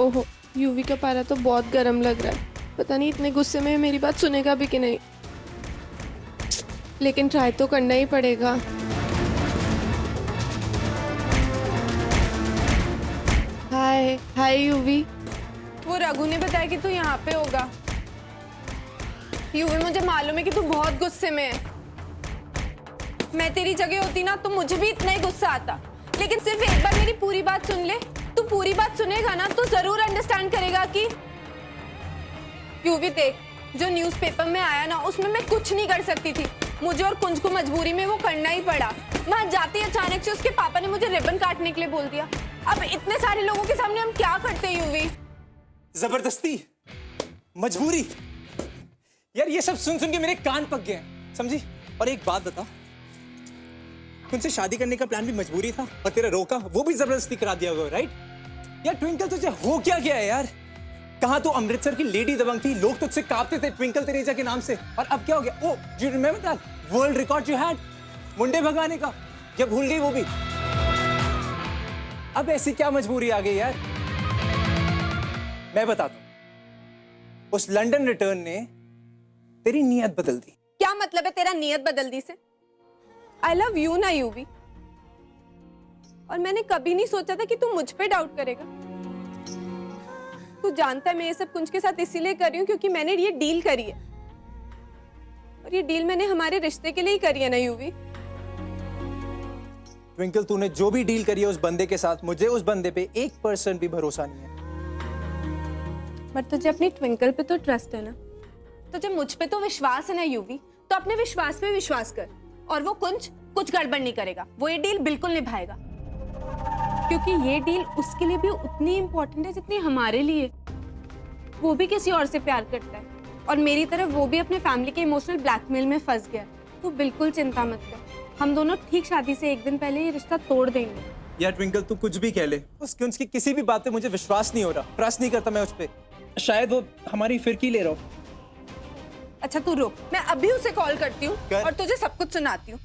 ओहो, यूवी का पारा तो बहुत गर्म लग रहा है। पता नहीं इतने गुस्से में मेरी बात सुनेगा भी कि नहीं, लेकिन ट्राई तो करना ही पड़ेगा। हाय हाय यूवी। वो रघु ने बताया कि तू यहाँ पे होगा। यूवी, मुझे मालूम है कि तू बहुत गुस्से में है। मैं तेरी जगह होती ना तो मुझे भी इतना ही गुस्सा आता, लेकिन सिर्फ एक बार मेरी पूरी बात सुन ले। तू पूरी बात सुनेगा ना तो जरूर अंडरस्टैंड करेगा कि यूवी देख, जो न्यूज़पेपर में आया ना उसमें मैं कुछ नहीं कर सकती थी। मुझे और कुंज को मजबूरी में वो करना ही पड़ा। वहां जाते ही अचानक से उसके पापा ने मुझे रिबन काटने के लिए बोल दिया। अब इतने सारे लोगों के सामने हम क्या करते हैं यूवी? जबरदस्ती, मजबूरी, यार ये सब सुन सुन के मेरे कान पक गए हैं, समझी? और एक बात बता, उनसे शादी करने का प्लान भी मजबूरी था और तेरा रोका वो भी जबरदस्ती करा दिया होगा, राइट? यार ट्विंकल, तुझे हो क्या गया है यार? कहाँ तो अमृतसर की लेडी दबंग थी, लोग तुझसे कांपते थे ट्विंकल तेरेजा के नाम से, और अब क्या हो गया? Oh, do you remember that world record you had मुंडे भगाने का? क्या भूल गई वो भी? अब ऐसी क्या मजबूरी आ गई यार? मैं बताता हूं, उस लंदन रिटर्न ने तेरी नीयत बदल दी। क्या मतलब है तेरा नीयत बदल दी से? आई लव यू ना यूवी, और मैंने कभी नहीं सोचा था कि तू मुझ पे डाउट करेगा। तू जानता है मैं ये सब कुंज के साथ इसीलिए कर रही हूँ क्योंकि मैंने ये डील करी है, और ये डील मैंने हमारे रिश्ते के लिए ही करी है ना यूवी। ट्विंकल, तूने जो भी डील करी है उस बंदे के साथ, मुझे उस बंदे पे 1% भी भरोसा नहीं है। बट तुझे अपनी ट्विंकल पे तो ट्रस्ट है ना, तुझे मुझ पे तो विश्वास है ना यूवी, तो अपने विश्वास पे विश्वास कर। और वो कुंज कुछ गड़बड़ नहीं करेगा, वो ये डील बिल्कुल निभाएगा, क्योंकि ये डील उसके लिए भी उतनी इंपॉर्टेंट है जितनी हमारे लिए। वो भी किसी और से प्यार करता है, और मेरी तरफ वो भी अपने फैमिली के इमोशनल ब्लैकमेल में फंस गया। तू बिल्कुल चिंता मत कर, हम दोनों ठीक शादी से एक दिन पहले ये रिश्ता तोड़ देंगे। यार ट्विंकल, तू कुछ भी कह ले, उस कुंज की किसी भी बात पे मुझे विश्वास नहीं हो रहा, ट्रस्ट नहीं करता मैं उस पे। शायद वो हमारी फिरकी ले रहा हो। अच्छा तू रुक, मैं अभी उसे कॉल करती हूँ और तुझे सब कुछ सुनाती हूँ।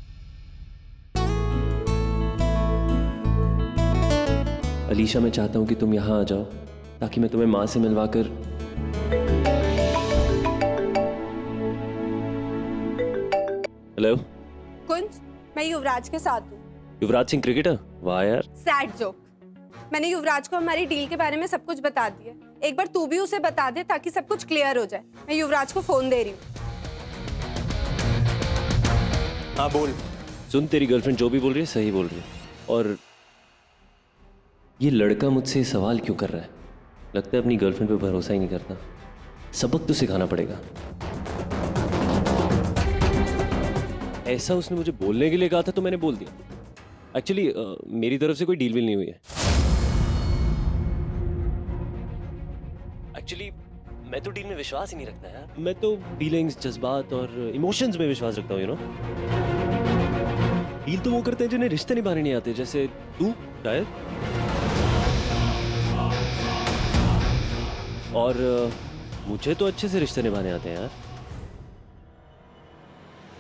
अलीशा, मैं चाहता हूँ कि तुम यहाँ आ जाओ ताकि मैं तुम्हें माँ से मिलवाकर। हेलो कुंज, मैं युवराज के साथ हूँ। युवराज सिंह क्रिकेटर? वाह यार। Sad joke. मैंने युवराज को हमारी डील के बारे में सब कुछ बता दिया। एक बार तू भी उसे बता दे ताकि सब कुछ क्लियर हो जाए। मैं युवराज को फोन दे रही हूँ। हाँ बोल। सुन, तेरी गर्लफ्रेंड जो भी बोल रही है सही बोल रही है, और ये लड़का मुझसे सवाल क्यों कर रहा है? लगता है अपनी गर्लफ्रेंड पे भरोसा ही नहीं करता। सबक तो सिखाना पड़ेगा। ऐसा उसने मुझे बोलने के लिए कहा था तो मैंने बोल दिया। एक्चुअली मेरी तरफ से कोई डील विल नहीं हुई है। एक्चुअली मैं तो डील में विश्वास ही नहीं रखता यार। मैं तो फीलिंग्स, जज्बात और इमोशंस में विश्वास रखता हूँ, यू नो। डील तो वो करते हैं जिन्हें रिश्ते निभाने नहीं आते, जैसे तू शायद। और मुझे तो अच्छे से रिश्ते निभाने आते हैं यार।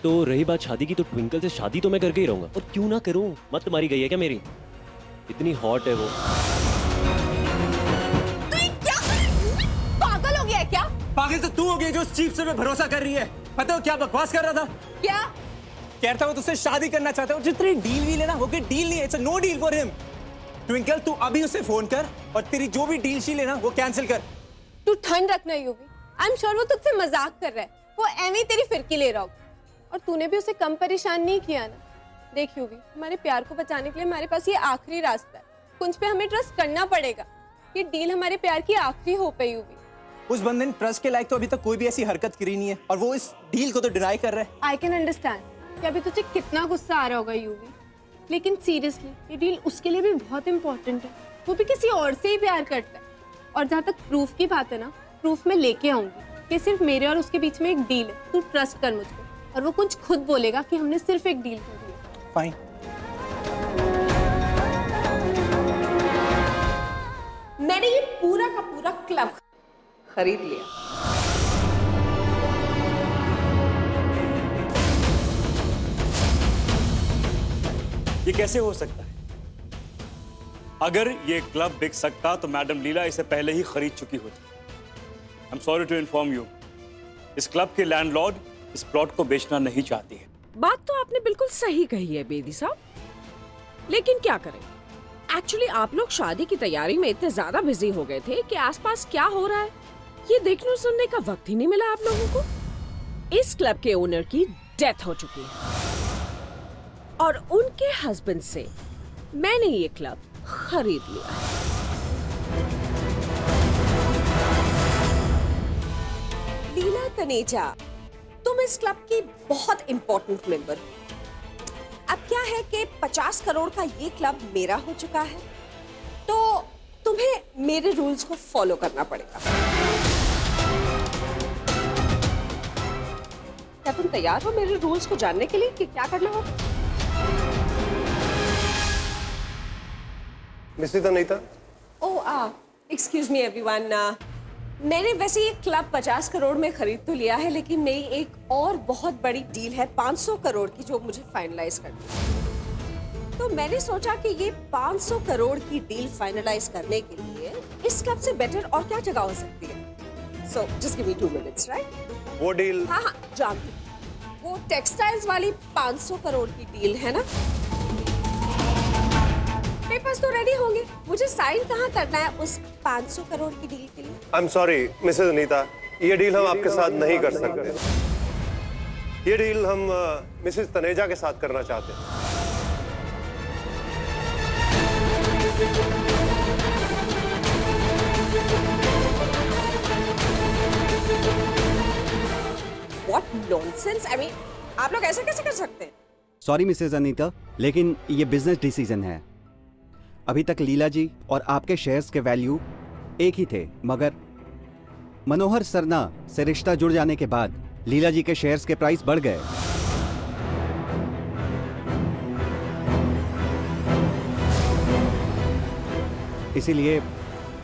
तो रही बात शादी की, तो ट्विंकल से शादी तो मैं करके ही रहूंगा। और क्यों ना करूं? मत मारी गई है क्या मेरी? इतनी हॉट है वो। पागल हो गया है क्या? पागल तो तू हो गई जो उस चीफ से पे भरोसा कर रही है। पता हो क्या बकवास कर रहा था? क्या कहता वो तुझसे शादी करना चाहता है, और जितनी डील भी लेना वो डील नहीं है, it's no deal for him. Twinkle, तू अभी उसे फोन कर और तेरी जो भी डील शील है ना वो कैंसिल कर। तू ठंड रखना यूवी। आई एम श्योर वो तुझसे मजाक कर रहा है। वो एਵੇਂ ही तेरी फिरकी ले रहा होगा, और तूने भी उसे कम परेशान नहीं किया ना। देख यूवी, हमारे प्यार को बचाने के लिए हमारे पास ये आखिरी रास्ता है। कुंज पे हमें ट्रस्ट करना पड़ेगा। ये डील हमारे प्यार की आखिरी होप है यूवी। उस बंदे ने ट्रस्ट के लायक तो अभी तक कोई भी ऐसी हरकत करी नहीं है, और वो इस डील को तो डिनाई कर रहा है। आई कैन अंडरस्टैंड कि अभी तुझे कितना गुस्सा आ रहा होगा यूवी, लेकिन सीरियसली ये डील उसके लिए भी बहुत इंपॉर्टेंट है। वो भी किसी और से ही प्यार करता है। और जहाँ तक प्रूफ की बात है ना, प्रूफ मैं लेके आऊंगी कि सिर्फ मेरे और उसके बीच में एक डील है। तू ट्रस्ट कर मुझको, और वो कुछ खुद बोलेगा कि हमने सिर्फ एक डील कर दी। फाइन। मैंने ये पूरा का पूरा क्लब खरीद लिया। ये कैसे हो सकता है? अगर ये क्लब बिक सकता तो मैडम लीला इसे पहले ही खरीद चुकी होती। I am sorry to inform you, इस क्लब के लैंडलॉर्ड इस प्लॉट को बेचना नहीं चाहती है। बात तो आपने बिल्कुल सही कही है बेदी साहब, लेकिन क्या करें, एक्चुअली आप लोग शादी की तैयारी में इतने ज्यादा बिजी हो गए थे कि आसपास क्या हो रहा है ये देखने सुनने का वक्त ही नहीं मिला आप लोगों को। इस क्लब के ओनर की डेथ हो चुकी है और उनके हस्बैंड से मैंने ये क्लब खरीद लिया है। लीला तनेजा, तुम इस क्लब की बहुत इंपॉर्टेंट मेंबर हो। अब क्या है कि 50 करोड़ का ये क्लब मेरा हो चुका है, तो तुम्हें मेरे रूल्स को फॉलो करना पड़ेगा। क्या तुम तैयार हो मेरे रूल्स को जानने के लिए कि क्या करना होगा? Mrs Anita, oh excuse me everyone, मैंने वैसे ये क्लब 50 करोड़ में खरीद तो लिया है, लेकिन मेरी एक और बहुत बड़ी डील है 500 करोड़ की जो मुझे फाइनलाइज करनी है। तो मैंने सोचा कि ये 500 करोड़ की डील फाइनलाइज करने के लिए इस क्लब से बेटर और क्या जगह हो सकती है। So just give me 2 minutes, right? वो डील? हाँ जानती हूँ, वो टेक्सटाइल्स वाली 500 करोड़ की डील है ना। पेपर्स तो रेडी होंगे, मुझे साइन कहाँ करना है उस 500 करोड़ की डील के लिए? आई एम सॉरी मिसेस अनीता, ये डील हम आपके साथ नहीं कर सकते। ये डील हम मिसेस तनेजा के साथ करना चाहते हैं। What nonsense! I mean, आप लोग ऐसा कैसे कर सकते हैं? सॉरी मिसेज अनीता, लेकिन ये बिजनेस डिसीजन है। अभी तक लीला जी और आपके शेयर्स के वैल्यू एक ही थे, मगर मनोहर सरना से रिश्ता जुड़ जाने के बाद लीला जी के शेयर्स के प्राइस बढ़ गए। इसीलिए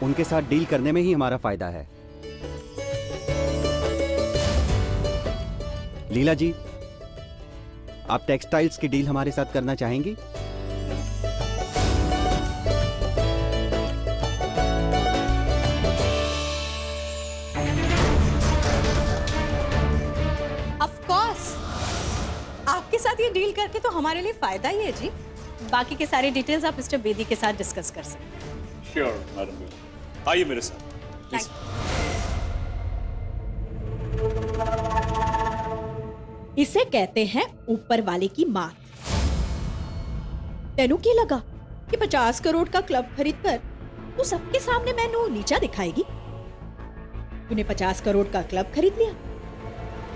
उनके साथ डील करने में ही हमारा फायदा है। लीला जी, आप टेक्सटाइल्स की डील हमारे साथ करना चाहेंगी? आपके साथ ये डील करके तो हमारे लिए फायदा ही है जी। बाकी के सारे डिटेल्स आप मिस्टर बेदी के साथ डिस्कस कर सकते हैं। श्योर मैडम, आइए मेरे साथ प्लीज। इसे कहते हैं ऊपर वाले की मात। तेनू की लगा कि 50 करोड़ का क्लब खरीद कर तू सबके सामने मैनू नीचा दिखाएगी? तूने 50 करोड़ का क्लब खरीद लिया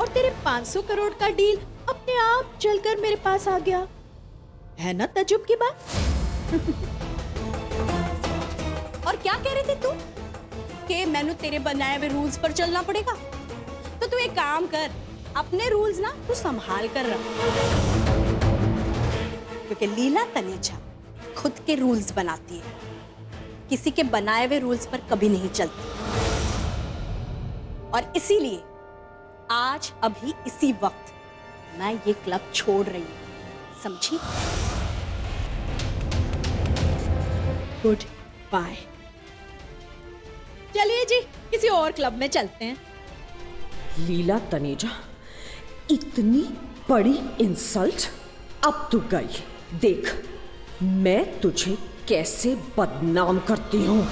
और तेरे 500 करोड़ का डील अपने आप चलकर मेरे पास आ गया। है ना तजुब की बात? और क्या कह रहे थे तू कि मैंने तेरे बनाए हुए रूल्स पर चलना पड़ेगा? तो तू एक काम कर, अपने रूल्स ना तू संभाल कर रख, क्योंकि लीला तनेजा खुद के रूल्स बनाती है, किसी के बनाए हुए रूल्स पर कभी नहीं चलती। और इसीलिए आज अभी इसी वक्त मैं ये क्लब छोड़ रही हूं, समझी? Goodbye. चलिए जी, किसी और क्लब में चलते हैं। लीला तनेजा, इतनी बड़ी इंसल्ट! अब तू गई, देख मैं तुझे कैसे बदनाम करती हूँ।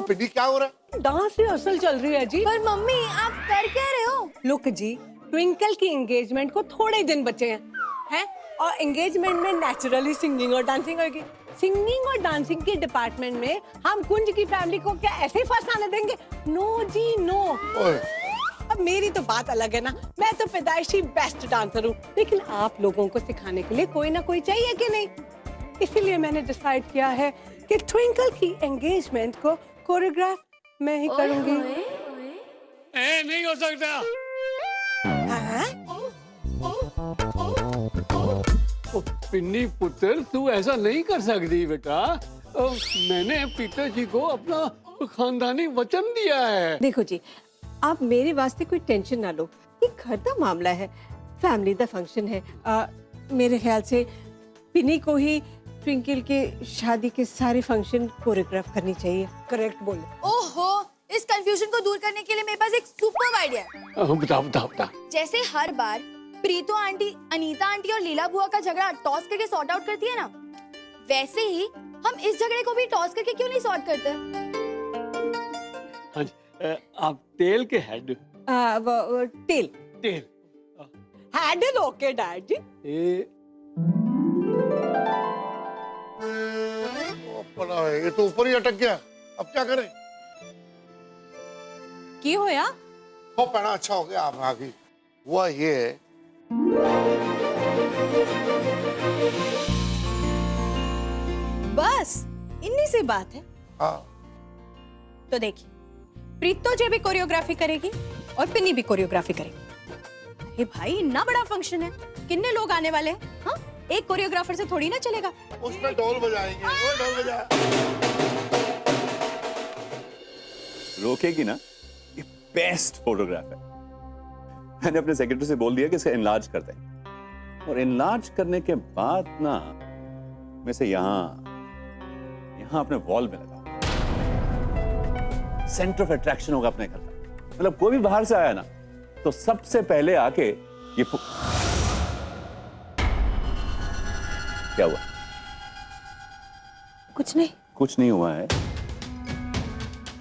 पिंडी क्या हो रहा है? डांस रिहर्सल चल रही है जी। पर मम्मी आप कर क्या रहे हो? लुक जी, ट्विंकल की एंगेजमेंट को थोड़े दिन बचे हैं और एंगेजमेंट में नेचुरली सिंगिंग और डांसिंग होगी। सिंगिंग और डांसिंग के डिपार्टमेंट में हम कुंज की फैमिली को क्या ऐसे ही फर्स्ट आने देंगे? नो जी नो। अब मेरी तो बात अलग है ना, मैं तो पैदाइशी बेस्ट डांसर हूँ, लेकिन आप लोगों को सिखाने के लिए कोई ना कोई चाहिए कि नहीं? इसीलिए मैंने डिसाइड किया है कि ट्विंकल की एंगेजमेंट को कोरियोग्राफ मैं ही करूंगी। नहीं हो सकता। पिन्नी पुत्र, तू ऐसा नहीं कर सकती बेटा। मैंने पिताजी को अपना खानदानी वचन दिया है। देखो जी, आप मेरे वास्ते कोई टेंशन ना लो, ये घर का मामला है, फैमिली दा फंक्शन है। मेरे ख्याल से पिनी को ही ट्विंकल के शादी के सारे फंक्शन कोरियोग्राफ करनी चाहिए। करेक्ट बोले। ओहो, इस कंफ्यूजन को दूर करने के लिए मेरे पास एक सुपर आइडिया है। बता। जैसे हर बार प्रीतो आंटी, अनीता आंटी और लीला बुआ का झगड़ा टॉस करके सॉर्ट आउट करती है ना, वैसे ही हम इस झगड़े को भी टॉस करके क्यों नहीं सॉर्ट करते? हाँ जी, आप तेल के हेड। टेल तेल हैंडल ओके डैड जी। ये तो ऊपर ही अटक गया, अब क्या करें? की होया? हो पैना अच्छा हो गया, आप आ गई। हुआ ये बस इन्हीं से बात है। हाँ। तो देखिए, प्रीतो जी भी कोरियोग्राफी करेगी और पिनी भी कोरियोग्राफी करेगी। अरे भाई, इतना बड़ा फंक्शन है, कितने लोग आने वाले हैं? हाँ, एक कोरियोग्राफर से थोड़ी ना चलेगा। उसमें ढोल बजाएंगे, वो ढोल बजा। रोकेगी ना? ये बेस्ट फोटोग्राफ है। मैंने अपने सेक्रेटरी से बोल दिया कि इसे एनलार्ज कर दें, और एनलार्ज करने के बाद ना मैं इसे यहाँ अपने वॉल में लगाऊं। सेंटर ऑफ अट्रैक्शन होगा अपने घर का। मतलब कोई भी बाहर से आया ना तो सबसे पहले आके ये क्या हुआ? कुछ नहीं। कुछ नहीं हुआ है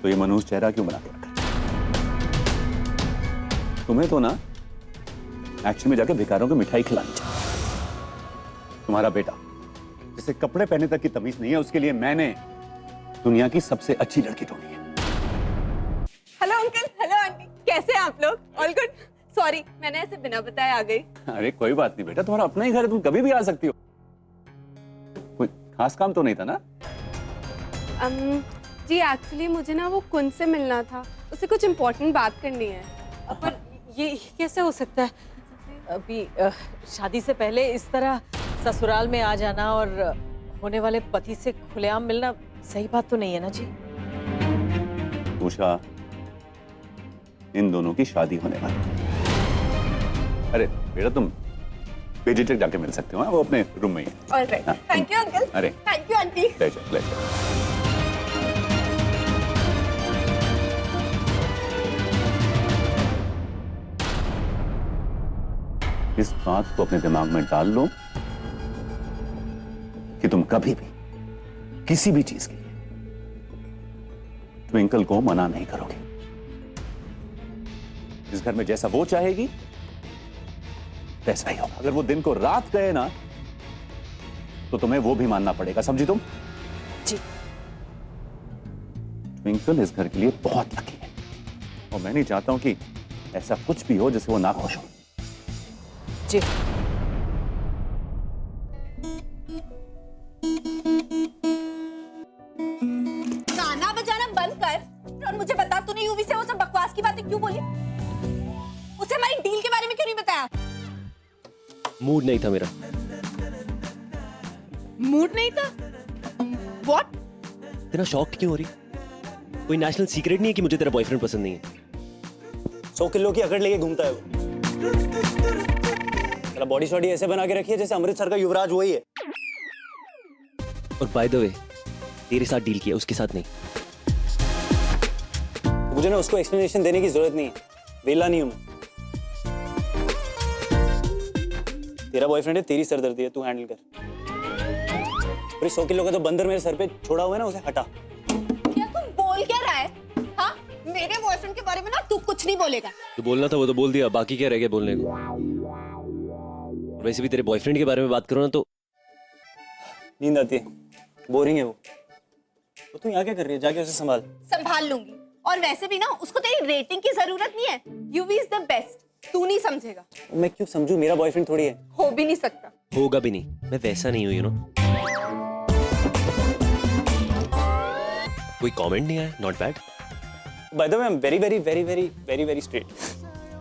तो ये मनहूस चेहरा क्यों बना के रखा? तुम्हें तो ना एक्शन में जाके भिखारियों को मिठाई खिलानी चाहिए। तुम्हारा बेटा जिसे कपड़े पहनने तक की तमीज नहीं है, उसके लिए मैंने दुनिया की सबसे अच्छी लड़की ढूंढी है। हेलो अंकल, हेलो आंटी, कैसे हैं आप लोग? All good. सॉरी, मैंने ऐसे बिना बताए आ गई। अरे कोई बात नहीं बेटा, तुम्हारा अपना ही घर है, तुम कभी भी आ सकती हो। कोई खास काम तो नहीं था ना? जी एक्चुअली मुझे ना वो कुंज से मिलना था, उससे कुछ इम्पोर्टेंट बात करनी है। पर ये कैसे हो सकता है? अभी शादी से पहले इस तरह ससुराल में आ जाना और होने वाले पति से खुलेआम मिलना सही बात तो नहीं है ना जी? उषा, इन दोनों की शादी होने वाली है। अरे बेटा, तुम बेझिझक जाके मिल सकते हो। वो अपने रूम में ही है। Alright, thank you uncle. अरे thank you aunty. Pleasure, pleasure. इस बात को अपने दिमाग में डाल लो कि तुम कभी भी किसी भी चीज के लिए ट्विंकल को मना नहीं करोगे। इस घर में जैसा वो चाहेगी वैसा ही होगा। अगर वो दिन को रात कहे ना तो तुम्हें वो भी मानना पड़ेगा, समझी तुम? जी। ट्विंकल इस घर के लिए बहुत लकी है और मैं नहीं चाहता हूं कि ऐसा कुछ भी हो जिससे वो नाखुश हो। जी। गाना बजाना बंद कर और मुझे बता, तूने यूवी से वो सब बकवास की बातें क्यों बोली? उसे हमारी डील के बारे में क्यों नहीं बताया? मूड नहीं था मेरा। मूड नहीं था? व्हाट? इतना शॉक्ड क्यों हो रही? कोई नेशनल सीक्रेट नहीं है कि मुझे तेरा बॉयफ्रेंड पसंद नहीं है। 100 किलो की अकड़ लेके घूमता है वो। तेरा बॉडी शॉडी ऐसे बना के रखी है जैसे अमृतसर का युवराज वही है। और बाय द वे, तेरे साथ डील किया, उसके साथ नहीं। तो मुझे ना उसको एक्सप्लेनेशन देने की जरूरत नहीं है, वेला नहीं हूं मैं। तेरा बॉयफ्रेंड है, तेरी सरदर्दी है, तू हैंडल कर। और 100 किलो का तो बंदर मेरे सर पे छोड़ा हुआ है ना, उसे हटा। क्या तुम बोल क्या रहा है? हाँ, मेरे बॉयफ्रेंड के बारे में ना तू कुछ नहीं बोलेगा। तो बोलना था वो तो बोल दिया, बाकी क्या रह गया बोलने को? वैसे भी तेरे बॉयफ्रेंड के बारे में बात करो ना तो नींद आती है, बोरिंग है वो। तो तू यहाँ क्या कर रही है? जाके उसे संभाल। संभाल लूंगी। और वैसे भी ना उसको तेरी रेटिंग की जरूरत नहीं है। UV is the best. तू नहीं समझेगा। मैं क्यों समझू? मेरा बॉयफ्रेंड थोड़ी है। हो भी नहीं सकता। होगा भी नहीं, मैं वैसा नहीं हूँ, यू नो। कोई कमेंट नहीं आया? Not bad. By the way, I am very very very very very very straight.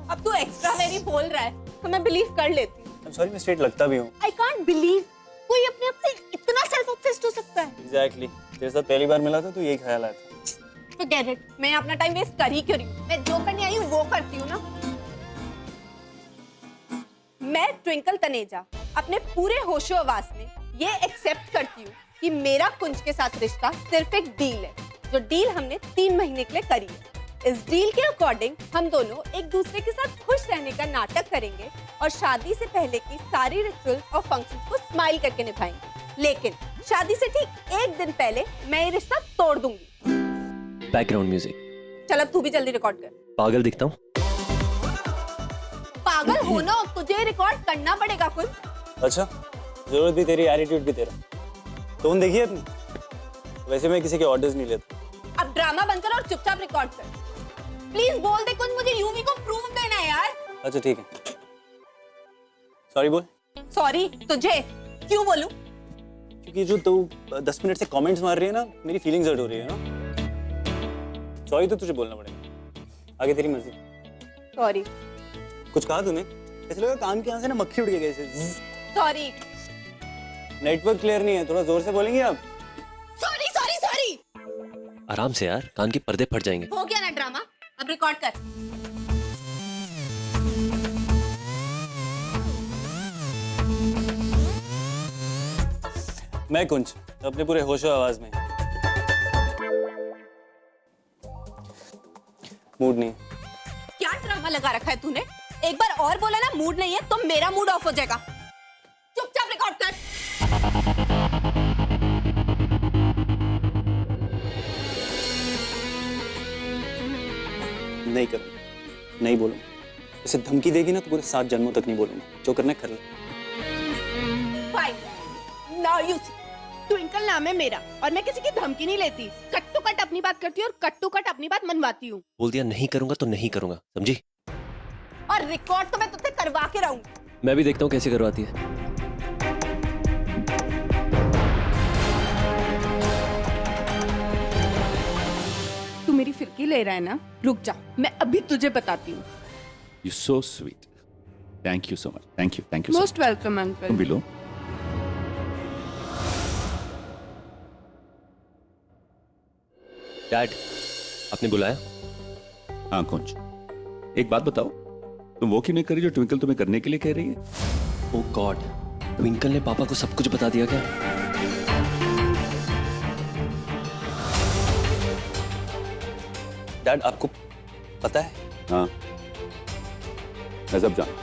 अब तू एक्स्ट्रा वेरी बोल रहा है तो मैं बिलीव कर लेती हूँ। आई एम सॉरी, मैं स्ट्रेट लगता भी हूँ। आई कांट बिलीव कोई अपने आप से इतना सेल्फ ऑब्सेस्ड हो सकता है। एग्जैक्टली। तेरे साथ पहली बार मिला था तो यही ख्याल आया था। Forget it, मैं अपना टाइम वेस्ट कर ही क्यों रही हूँ? मैं जो करने आई हूँ वो करती हूँ ना। मैं ट्विंकल तनेजा अपने पूरे होशो आवास में ये एक्सेप्ट करती हूँ कि मेरा कुंज के साथ रिश्ता सिर्फ एक डील है, जो डील हमने 3 महीने के लिए करी है। इस डील के अकॉर्डिंग हम दोनों एक दूसरे के साथ खुश रहने का नाटक करेंगे और शादी से पहले की सारी रिचुअल्स और फंक्शंस को स्माइल करके निभाएंगे। लेकिन शादी से ठीक 1 दिन पहले मैं ये रिश्ता तोड़ दूंगी। Background music. चल अब तू भी जल्दी रिकॉर्ड कर। पागल दिखता हूँ? पागल हो ना, तुझे रिकॉर्ड करना पड़ेगा कुछ। अच्छा, जरूरत भी तेरी, एटीट्यूड भी तेरा। टोन देखिए अपनी। वैसे मैं किसी के ऑर्डर्स नहीं लेता। अब ड्रामा बंद कर और चुपचाप रिकॉर्ड कर। प्लीज बोल दे कुछ, मुझे यूवी को प्रूव करना है यार। अच्छा ठीक है, सॉरी बोल। सॉरी तुझे क्यों बोलूं? क्योंकि जो तू 10 मिनट से कमेंट्स मार रही है ना, मेरी फीलिंग्स हर्ट हो रही है ना। सॉरी तो तुझे बोलना पड़ेगा, आगे तेरी मर्जी। सॉरी। कुछ कहा तूने? ऐसे लगा कान के यहाँ से ना मक्खी उड़ गई ऐसे। सॉरी। नेटवर्क क्लियर नहीं है, थोड़ा जोर से बोलेंगे आप? Sorry sorry sorry. आराम से यार, कान के पर्दे फट जाएंगे। हो गया ना ड्रामा, अब रिकॉर्ड कर। मैं कुंज अपने पूरे होशो आवाज में। मूड नहीं। क्या ड्रामा लगा रखा है तूने? एक बार और बोला ना मूड नहीं है तो मेरा मूड ऑफ हो जाएगा। चुपचाप रिकॉर्ड कर। नहीं करूँ, नहीं बोलूँ। इसे धमकी देगी ना तो पूरे 7 जन्मों तक नहीं बोलूंगा। जो करना है कर ले। Fine. Now you see. Twinkle नाम है मेरा और मैं किसी की धमकी नहीं लेती। कट टू कट अपनी बात करती हूँ और कट टू कट अपनी बात मनवाती हूँ। बोल दिया नहीं करूंगा तो नहीं करूंगा, समझी? और रिकॉर्ड तो मैं तुझसे करवा के रहूंगी। मैं भी देखता हूँ कैसे करवाती है। तू मेरी फिरकी ले रहा है ना? रुक जा, मैं अभी तुझे बताती हूँ। You so sweet. Thank you so much. Thank you, thank you. Most welcome uncle. Below. Dad, आपने बुलाया? हाँ कुंज, एक बात बताओ, तुम वो क्यों नहीं करी जो ट्विंकल तुम्हें करने के लिए कह रही है? ओह गॉड, ट्विंकल ने पापा को सब कुछ बता दिया क्या? डैड आपको पता है? हाँ, मैं सब जानता।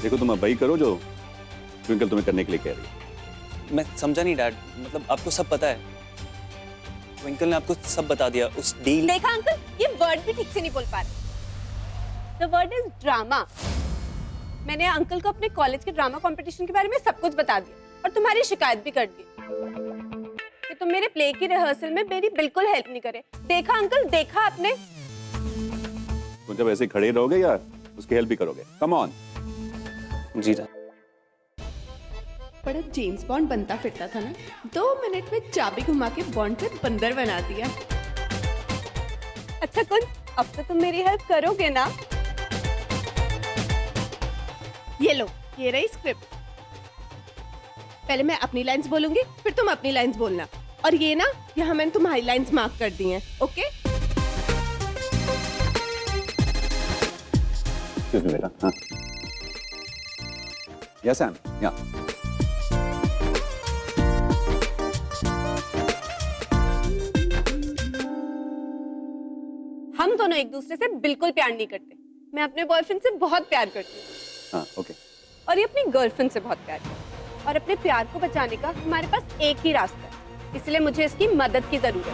देखो तुम अब वही करो जो ट्विंकल तुम्हें करने के लिए कह रही है। मैं समझा नहीं डैड, मतलब आपको सब पता है? ट्विंकल ने आपको सब बता दिया उस डील। देखा अंकल, ये वर्ड भी ठीक से नहीं बोल पा रहे। The word is drama. मैंने अंकल को अपने कॉलेज के ड्रामा कंपटीशन के बारे में सब कुछ बता दिया और तुम्हारी शिकायत भी कर दी कि तुम मेरे प्ले की रिहर्सल में मेरी बिल्कुल हेल्प नहीं करे। देखा अंकल, देखा आपने? तुम जब ऐसे खड़े रहोगे या उसकी हेल्प भी करोगे? Come on. जी डैड। बड़ा जेम्स बॉन्ड बनता फिरता था ना, 2 मिनट में चाबी घुमा के बॉन्ड पे बंदर बना दिया। अच्छा कुछ, अब तो तुम मेरी हेल्प करोगे ना? ये लो, ये रही स्क्रिप्ट। पहले मैं अपनी लाइंस बोलूंगी, फिर तुम अपनी लाइंस बोलना। और ये ना, यहाँ मैंने तुम्हारी लाइंस मार्क कर दी हैं, ओके? एक्सक्यूज मी बेटा। हाँ, यस मैम, या। हम दोनों एक दूसरे से बिल्कुल प्यार नहीं करते। मैं अपने बॉयफ्रेंड से बहुत प्यार करती हूँ। हाँ, ओके। और ये अपनी गर्लफ्रेंड से बहुत प्यार करती है। और अपने प्यार को बचाने का हमारे पास एक ही रास्ता है, इसलिए मुझे इसकी मदद की जरूरत है।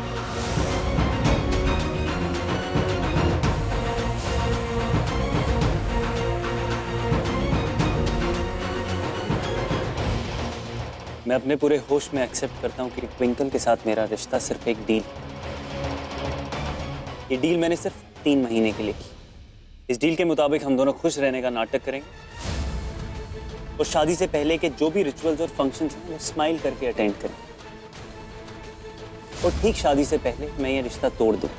मैं अपने पूरे होश में एक्सेप्ट करता हूँ कि ट्विंकल के साथ मेरा रिश्ता सिर्फ एक डील। ये डील मैंने सिर्फ 3 महीने के लिए की। इस डील के मुताबिक हम दोनों खुश रहने का नाटक करेंगे और शादी से पहले के जो भी रिचुअल्स और फंक्शंस हैं वो स्माइल करके अटेंड करेंगे। और ठीक शादी से पहले मैं ये रिश्ता तोड़ दूँ।